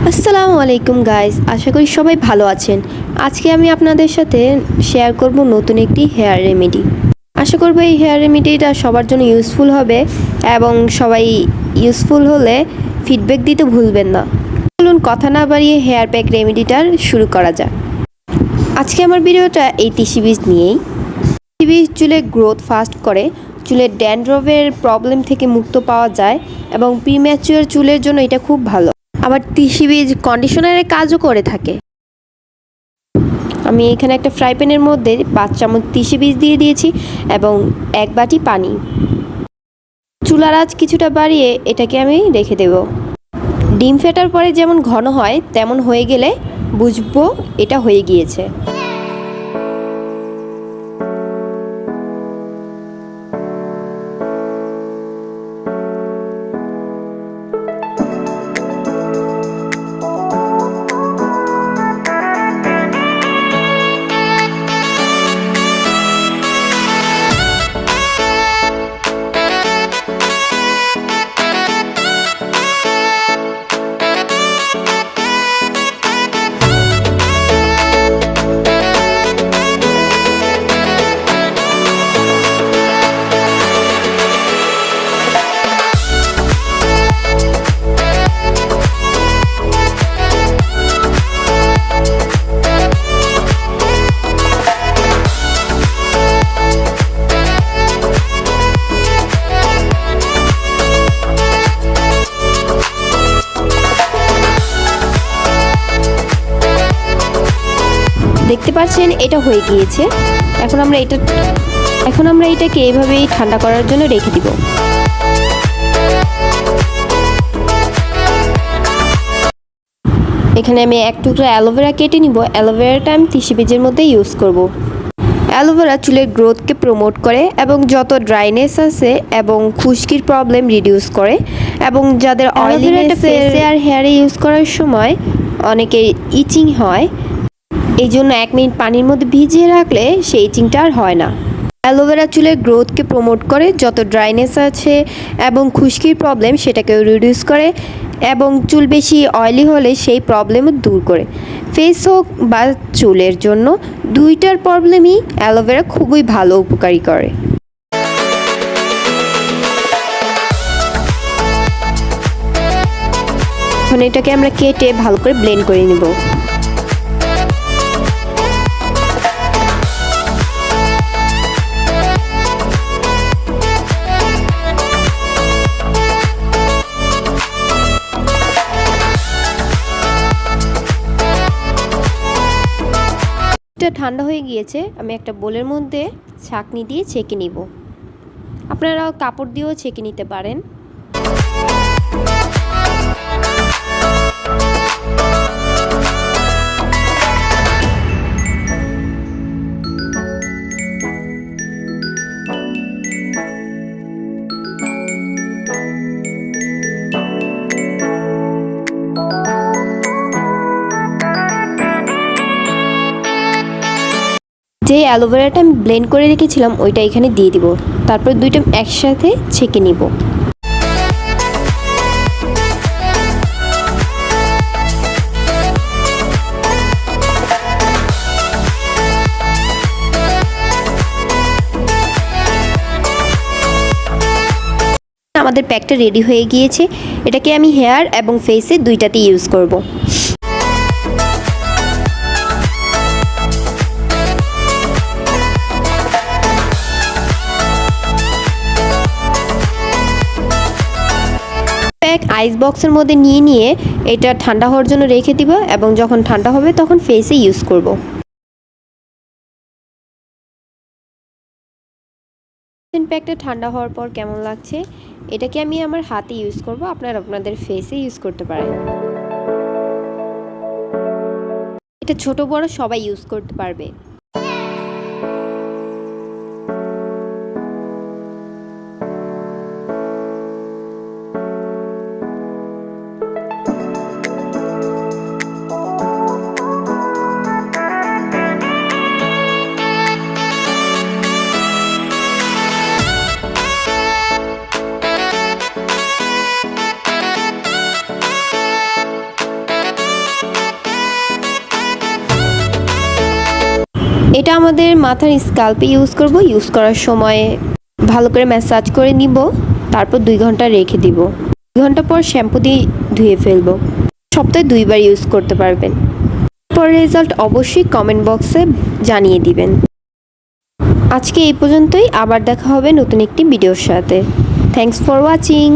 আসসালামুআলাইকুম guys, আশা করি সবাই ভালো আছেন। আজকে আমি আপনাদের সাথে শেয়ার করব নতুন একটি হেয়ার রেমেডি। আশা করব এই হেয়ার রেমেডিটা সবার জন্য ইউজফুল হবে এবং সবাই ইউজফুল হলে ফিডব্যাক দিতে ভুলবেন না। চলুন কথা না বাড়িয়ে হেয়ার প্যাক রেমেডিটা শুরু করা যাক। আজকে আমার ভিডিওটা এই তিসি বীজ নিয়েই। তিসি বীজ চুলের গ্রোথ ফাস্ট করে, চুলের ড্যান্ড্রফের প্রবলেম থেকে মুক্ত পাওয়া যায় এবং প্রিম্যাচিওর চুলের জন্য এটা খুব ভালো। আবার তিসি বীজ কন্ডিশনারের কাজও করে থাকে। আমি এখানে একটা ফ্রাই প্যানের মধ্যে 5 চামচ তিসি বীজ দিয়ে দিয়েছি এবং 1 বাটি পানি। চুলার আঁচ কিছুটা বাড়িয়ে এটাকে আমি রেখে দেব। ডিম ফেটার পরে যেমন ঘন হয় তেমন হয়ে গেলে বুঝবো এটা হয়ে গিয়েছে। দেখতে পাচ্ছেন এটা হয়ে গিয়েছে। এখন আমরা এটাকে এইভাবেই ঠান্ডা করার জন্য রেখে দিব। এখানে আমি 1 টুকরা অ্যালোভেরা কেটে নিব। অ্যালোভেরাটা আমি তিসি বীজের মধ্যে ইউজ করব। অ্যালোভেরা চুলের গ্রোথকে প্রমোট করে এবং যত ড্রাইনেস আছে এবং খুশকির প্রবলেম রিডিউস করে এবং যাদের অয়েলিনেস ফেসে আর হেয়ারে ইউজ করার সময় অনেকের ইচিং হয়, এই জন্য 1 মিনিট পানির মধ্যে ভিজিয়ে রাখলে সেই ইচিংটা আর হয় না। অ্যালোভেরা চুলের গ্রোথকে প্রমোট করে, যত ড্রাইনেস আছে এবং খুশকির প্রবলেম সেটাকেও রিডিউস করে এবং চুল বেশি অয়েলি হলে সেই প্রবলেমও দূর করে। ফেস হোক বা চুলের জন্য দুইটার প্রবলেমই অ্যালোভেরা খুবই ভালো উপকারী করে। এখন এটাকে আমরা কেটে ভালো করে ব্লেন্ড করে নিব। ঠান্ডা হয়ে গিয়েছে, আমি একটা বোলের মধ্যে ছাঁকনি দিয়ে ছেঁকে নিব। আপনারা কাপড় দিয়েও ছেঁকে নিতে পারেন। যে অ্যালোভেরাটা আমি ব্লেন্ড করে রেখেছিলাম ওইটা এখানে দিয়ে দিব। তারপর দুইটা একসাথে ছেঁকে নিব। আমাদের প্যাকটা রেডি হয়ে গিয়েছে। এটাকে আমি হেয়ার এবং ফেসে দুইটাতে ইউজ করব। আইস বক্সের মধ্যে নিয়ে এটা ঠান্ডা হওয়ার জন্য রেখে দিব এবং যখন ঠান্ডা হবে তখন ফেসে ইউজ করব। প্যাকটা ঠান্ডা হওয়ার পর কেমন লাগছে এটাকে আমি আমার হাতে ইউজ করব। আপনারা আপনাদের ফেসে ইউজ করতে পারেন। এটা ছোট বড় সবাই ইউজ করতে পারবে। এটা আমাদের মাথার স্ক্যাল্পে ইউজ করব। ইউজ করার সময় ভালো করে ম্যাসাজ করে নিব, তারপর 2 ঘন্টা রেখে দিব। 2 ঘন্টা পর শ্যাম্পু দিয়ে ধুয়ে ফেলবো। সপ্তাহে 2 বার ইউজ করতে পারবেন। পর রেজাল্ট অবশ্যই কমেন্ট বক্সে জানিয়ে দিবেন। আজকে এই পর্যন্তই, আবার দেখা হবে নতুন একটি ভিডিওর সাথে। Thanks for watching.